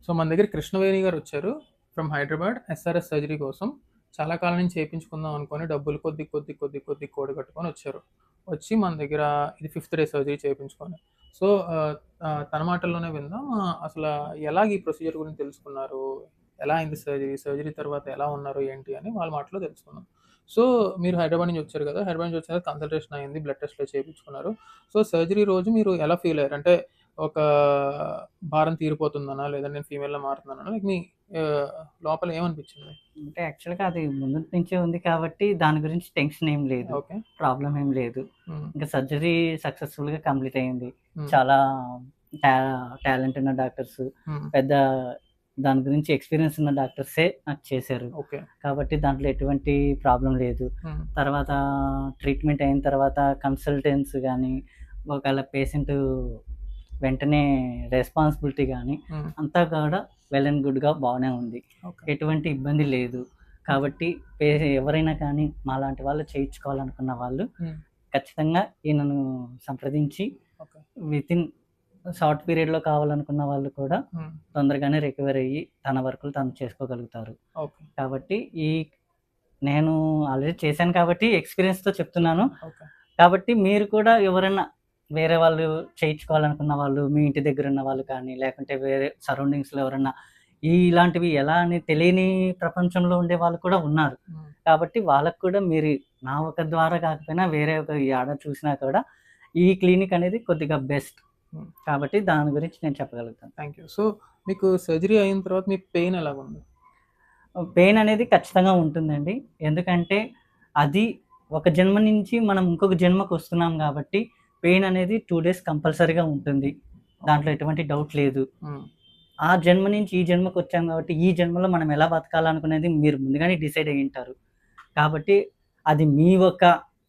So మన దగ్గర కృష్ణవేణి గారు వచ్చారు ఫ్రమ్ హైదరాబాద్ ఎస్ఆర్ఎస్ సర్జరీ కోసం. చాలా కాలం నుంచి చేయించుకుందాం అనుకొని డబ్బులు కొద్ది కూడగట్టుకొని వచ్చారు. వచ్చి మన దగ్గర ఇది 5th డే సర్జరీ చేయించుకొని. సో తన మాటల్లోనే విందాం. అసలు ఎలాగ ఈ ప్రొసీజర్ గురించి తెలుసుకున్నారు? ఎలా అయింది సర్జరీ? సర్జరీ తర్వాత ఎలా ఉన్నారు? ఏంటి అని వాళ్ళ మాటలో తెలుసుకుందాం. సో మీరు హైదరాబాద్ నుంచి వచ్చారు కదా! హైదరాబాద్ నుంచి వచ్చిన కన్సల్టేషన్ అయింది. బ్లడ్ టెస్ట్‌లు చేయించుకున్నారు. సో సర్జరీ రోజు మీరు ఎలా ఫీల్ అయ్యారు? అంటే ఒక భారం తీరిపోతుందనా? లేదా నేను ఫీమేల్‌లా మారుతున్నానా? లైక్ మీ లోపల ఏమనిపించింది? అంటే యాక్చువల్‌గా అది ముందు నుంచే ఉంది కాబట్టి దాని గురించి టెన్షన్ ఏం లేదు. ఓకే. ప్రాబ్లమ్ ఏం లేదు. హ్మ్. ఇంకా సర్జరీ సక్సెస్‌ఫుల్‌గా కంప్లీట్ అయింది. హ్మ్. చాలా టా టాలెంట్ ఉన్న డాక్టర్స్, హ్మ్. పెద్ద దాని గురించి ఎక్స్‌పీరియన్స్ ఉన్న డాక్టర్సే నాకు చేశారు. ఓకే. కాబట్టి దాంట్లో ఎటువంటి ప్రాబ్లమ్ లేదు. హ్మ్. తర్వాత ట్రీట్మెంట్ అయిన తర్వాత కన్సల్టెంట్స్ గానీ, ఒకవేళ పేషెంటు వెంటనే రెస్పాన్సిబిలిటీ గానీ హ్మ్. అంతా కూడా వెల్ అండ్ గుడ్‌గా బాగానే ఉంది. ఓకే. ఎటువంటి ఇబ్బంది లేదు. కాబట్టి ఎవరైనా కానీ మాలాంటి వాళ్ళు చేయించుకోవాలనుకున్న వాళ్ళు హ్మ్. ఖచ్చితంగా ఈయనను సంప్రదించి ఓకే. వితిన్ షార్ట్ పీరియడ్‌లో కావాలనుకున్న వాళ్ళు కూడా హ్మ్. తొందరగానే రికవర్ అయ్యి తన వర్కులు తను చేసుకోగలుగుతారు. ఓకే. కాబట్టి నేను ఆల్రెడీ చేశాను కాబట్టి ఎక్స్‌పీరియన్స్‌తో చెప్తున్నాను. ఓకే. కాబట్టి మీరు కూడా ఎవరైనా వేరే వాళ్ళు చేయించుకోవాలనుకున్న వాళ్ళు, మీ ఇంటి దగ్గరున్న వాళ్ళు కానీ, లేకుంటే వేరే సరౌండింగ్స్‌లో ఎవరన్నా ఇలాంటివి ఎలా అని తెలియని ప్రపంచంలో ఉండే వాళ్ళు కూడా ఉన్నారు. హ్మ్. కాబట్టి వాళ్ళకి కూడా మీరు నా ఒక ద్వారా కాకపోయినా వేరే ఒక యాడ చూసినా కూడా ఈ క్లినిక్ అనేది కొద్దిగా బెస్ట్. హ్మ్. కాబట్టి దాని గురించి నేను చెప్పగలుగుతాను. Thank you. సో మీకు సర్జరీ అయిన తర్వాత మీ పెయిన్ ఎలాగుంది? పెయిన్ అనేది ఖచ్చితంగా ఉంటుందండి. ఎందుకంటే అది ఒక జన్మ నుంచి మనం ఇంకొక జన్మకొస్తున్నాం కాబట్టి పెయిన్ అనేది 2 డేస్ కంపల్సరీగా ఉంటుంది. దాంట్లో ఎటువంటి డౌట్ లేదు. హ్మ్. ఆ జన్మ నుంచి ఈ జన్మకొచ్చాం కాబట్టి ఈ జన్మలో మనం ఎలా బతకాలనుకునేది మీరు ముందుగానే డిసైడ్ అయ్యుంటారు. కాబట్టి అది మీ యొక్క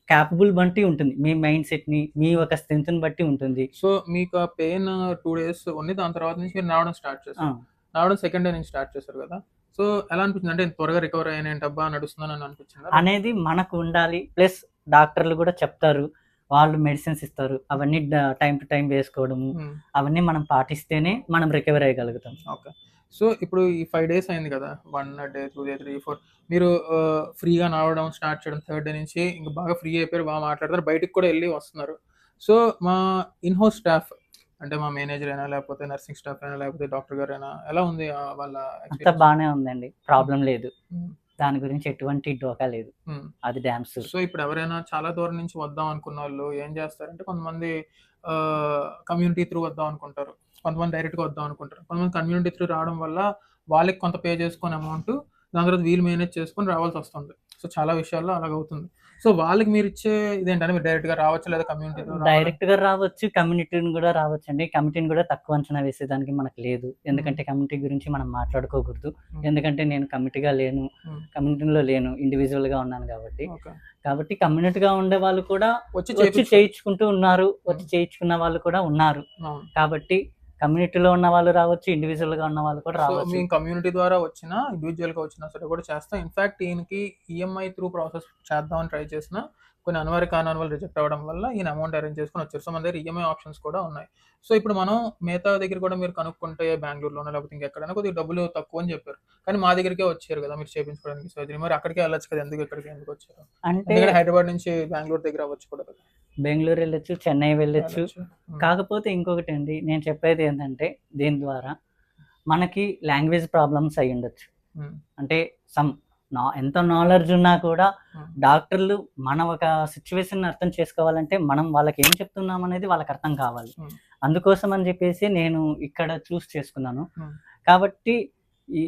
కేపబుల్ బట్టి ఉంటుంది. మీ మైండ్ సెట్‌ని, మీ యొక్క స్ట్రెంగ్త్‌ని బట్టి ఉంటుంది. సో మీకు ఆ పెయిన్ 2 డేస్ ఉంది. దాని తర్వాత నుంచి మీరు నడవడం స్టార్ట్ ఆ! చేశారు. నడవడం సెకండ్ డే నుంచి స్టార్ట్ చేశారు కదా! సో ఎలా అనిపించింది? అంటే ఇంత త్వరగా రికవర్ అయ్యానేంటబ్బా! నడుస్తున్నానని అనిపించిందా? అనేది మనకు ఉండాలి. ప్లస్ డాక్టర్లు గూడా చెప్తారు. వాళ్ళు మెడిసిన్స్ ఇస్తారు. అవన్నీ టైమ్ టు టైమ్ వేసుకోవడము. హ్మ్. అవన్నీ మనం పాటిస్తేనే మనం రికవర్ అయ్యగలుగుతాం. ఓకే. సో ఇప్పుడు ఈ 5 డేస్ అయింది కదా! 1 డే, 2 డే, 3, 4 మీరు ఫ్రీగా నడవడం స్టార్ట్ చేయడం థర్డ్ డే నుంచి ఇంక బాగా ఫ్రీ అయిపోయారు. బాగా మాట్లాడతారు. బయటికి కూడా ఎళ్లి వస్తున్నారు. సో మా ఇన్ హౌస్ స్టాఫ్ అంటే మా మేనేజర్ అయినా, లేకపోతే నర్సింగ్ స్టాఫ్ అయినా, లేకపోతే డాక్టర్ గారైనా ఎలా ఉంది వాళ్ళ అంతా ఎక్స్‌పీరియన్స్? బానే ఉందండి. ప్రాబ్లమ్ లేదు. హ్మ్. దాని గురించి ఎటువంటి డోకా లేదు. హ్మ్. అది డామ్ షూర్. సో ఇప్పుడు ఎవరైనా చాలా దూరం నుంచి వద్దాం అనుకున్నోళ్ళు ఏం చేస్తారంటే కొంతమంది కమ్యూనిటీ త్రూ వద్దాం అనుకుంటారు. కొంతమంది డైరెక్ట్‌గా వద్దాం అనుకుంటారు. కొంతమంది కమ్యూనిటీ త్రూ రావడం వల్ల వాళ్ళకి కొంత పే చేసుకొని అమౌంట్ దాని తర్వాత వీళ్ళు మేనేజ్ చేసుకొని రావాల్సొస్తుంది. సో చాలా విషయాల్లో అలాగవుతుంది. సో వాళ్ళకి మీరిచ్చే ఇదేంటంటే మీరు డైరెక్ట్‌గా రావచ్చా లేదా కమ్యూనిటీ త్రూ రావాలా? డైరెక్ట్‌గా రావచ్చు. కమ్యూనిటీని గూడా రావచ్చండి. కమిటీని గూడా తక్కువ అంచనా వేసేదానికి మనకు లేదు. ఎందుకంటే కమిటీ గురించి మనం మాట్లాడుకోకూడదు. హ్మ్. ఎందుకంటే నేను కమిటీగా లేను. హ్మ్. కమ్యూనిటీలో లేను. ఇండివిడ్యువల్‌గా ఉన్నాను గాబట్టి. ఓకే. కాబట్టి కమ్యూనిటీగా ఉండేవాళ్ళు కూడా వచ్చి వచ్చి చేపించుకో చేయించుకుంటూ ఉన్నారు. వచ్చి చేయించుకున్న వాళ్ళు కూడా ఉన్నారు. అవును. కాబట్టి కమ్యూనిటీలో ఉన్న వాళ్ళు రావచ్చు. ఇండివిడ్యువల్‌గా ఉన్న వాళ్ళు కూడా సో, రావచ్చు. మేము కమ్యూనిటీ ద్వారా వచ్చినా, ఇండివిడ్యుయల్‌గా వచ్చినా సరే కూడా చేస్తాం. ఇన్‌ఫాక్ట్ ఈయనకి ఈఎంఐ త్రూ ప్రాసెస్ చేద్దామని ట్రై చేసినా, కొన్ని అనివార్య కారణాల వల్ల రిజెక్ట్ అవ్వడం వల్ల ఈయన అమౌంట్ అరేంజ్ చేసుకొని వచ్చారు. సో, మన దగ్గర ఈఎంఐ ఆప్షన్స్ కూడా ఉన్నాయి. సో, ఇప్పుడు మనం మిగతా దగ్గర కూడా మీరు కనుక్కుంటే బెంగుళూరులోనో లేకపోతే ఇంకెక్కడైనా కొద్దిగా డబ్బులు తక్కువ అని చెప్పారు. కానీ మా దగ్గరికే వచ్చారు కదా! మీరు చేపించుకోవడానికి సర్జరీ. మరి అక్కడికే వెళ్ళొచ్చు కదా! ఎందుకొచ్చారు? అంటే ఎందుకంటే హైదరాబాద్ నుంచి బెంగుళూరు దగ్గర అవ్వచ్చు కూడా కదా! బెంగుళూరు వెళ్ళొచ్చు, చెన్నై వెళ్ళొచ్చు. వెళ్ళొచ్చు. హ్మ్. కాకపోతే ఇంకొకటండి నేను చెప్పేది ఏంటంటే దీని ద్వారా మనకి లాంగ్వేజ్ ప్రాబ్లమ్స్ అయ్యుండొచ్చు. హ్మ్. అంటే సమ్ ఎంత నాలెడ్జ్ ఉన్నా కూడా హ్మ్. డాక్టర్లు మన ఒక సిట్యుయేషన్‌ని అర్థం చేసుకోవాలంటే మనం వాళ్ళకేం చెప్తున్నామనేది వాళ్ళకర్థం కావాలి. హ్మ్. అందుకోసం అని చెప్పేసి నేను ఇక్కడ చూస్ చేసుకున్నాను. హ్మ్. కాబట్టి ఈ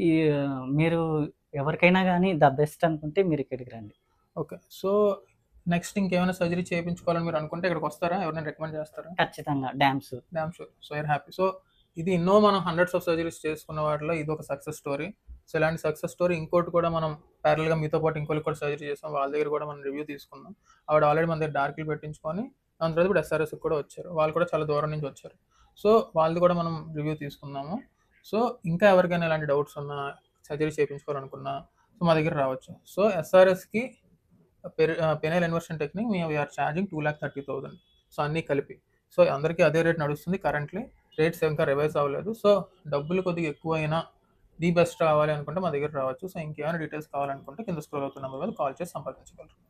మీరు ఎవరికైనా గానీ ద బెస్ట్ అనుకుంటే మీరిక్కడికి రండి. ఓకే. సో, నెక్స్ట్ ఇంకేమైనా సర్జరీ చేపించుకోవాలని మీరనుకుంటే ఇక్కడికొస్తారా? ఎవరినైనా రికమెండ్ చేస్తారా? ఖచ్చితంగా. Damn sure. Damn sure. So, you're happy. So, ఇది ఎన్నో మనం హండ్రెడ్స్ ఆఫ్ సర్జరీస్ చేసుకున్న వాటిలో ఇదొక సక్సెస్ స్టోరీ. సో, ఇలాంటి సక్సెస్ స్టోరీ ఇంకోటి కూడా మనం ప్యారలెల్‌గా మీతో పాటు ఇంకోళ్ళకి కూడా సర్జరీ చేసాం. వాళ్ళ దగ్గర కూడా మనం రివ్యూ తీసుకున్నాం. ఆవిడ ఆల్రెడీ మన దగ్గర డార్క్‌లు పెట్టించుకొని, దాని తర్వాత ఇప్పుడు ఎస్ఆర్ఎస్‌కి కూడా వచ్చారు. వాళ్ళు కూడా చాలా దూరం నుంచి వచ్చారు. సో, వాళ్ళది కూడా మనం రివ్యూ తీసుకుందాము. సో, ఇంకా ఎవరికైనా ఇలాంటి డౌట్స్ ఉన్నా, సర్జరీ చేపించుకోవాలనుకున్నా, సో, మా దగ్గర రావచ్చు. సో, ఎస్ఆర్ఎస్‌కి penile inversion technique we are charging 2,30,000. So, అన్నీ కలిపి. సో, అందరికీ అదే రేట్ నడుస్తుంది కరెంట్‌లీ. రేట్స్ ఇంకా రివైజ్ అవ్వలేదు. సో డబ్బులు కొద్దిగా ఎక్కువైనా ది బెస్ట్ రావాలి అనుకుంటే మా దగ్గర రావచ్చు. సో ఇంకేమైనా డీటెయిల్స్ కావాలనుకుంటే కింద స్క్రోల్ అవుతున్న నెంబర్ మీద కాల్ చేసి సంప్రదించగలరు.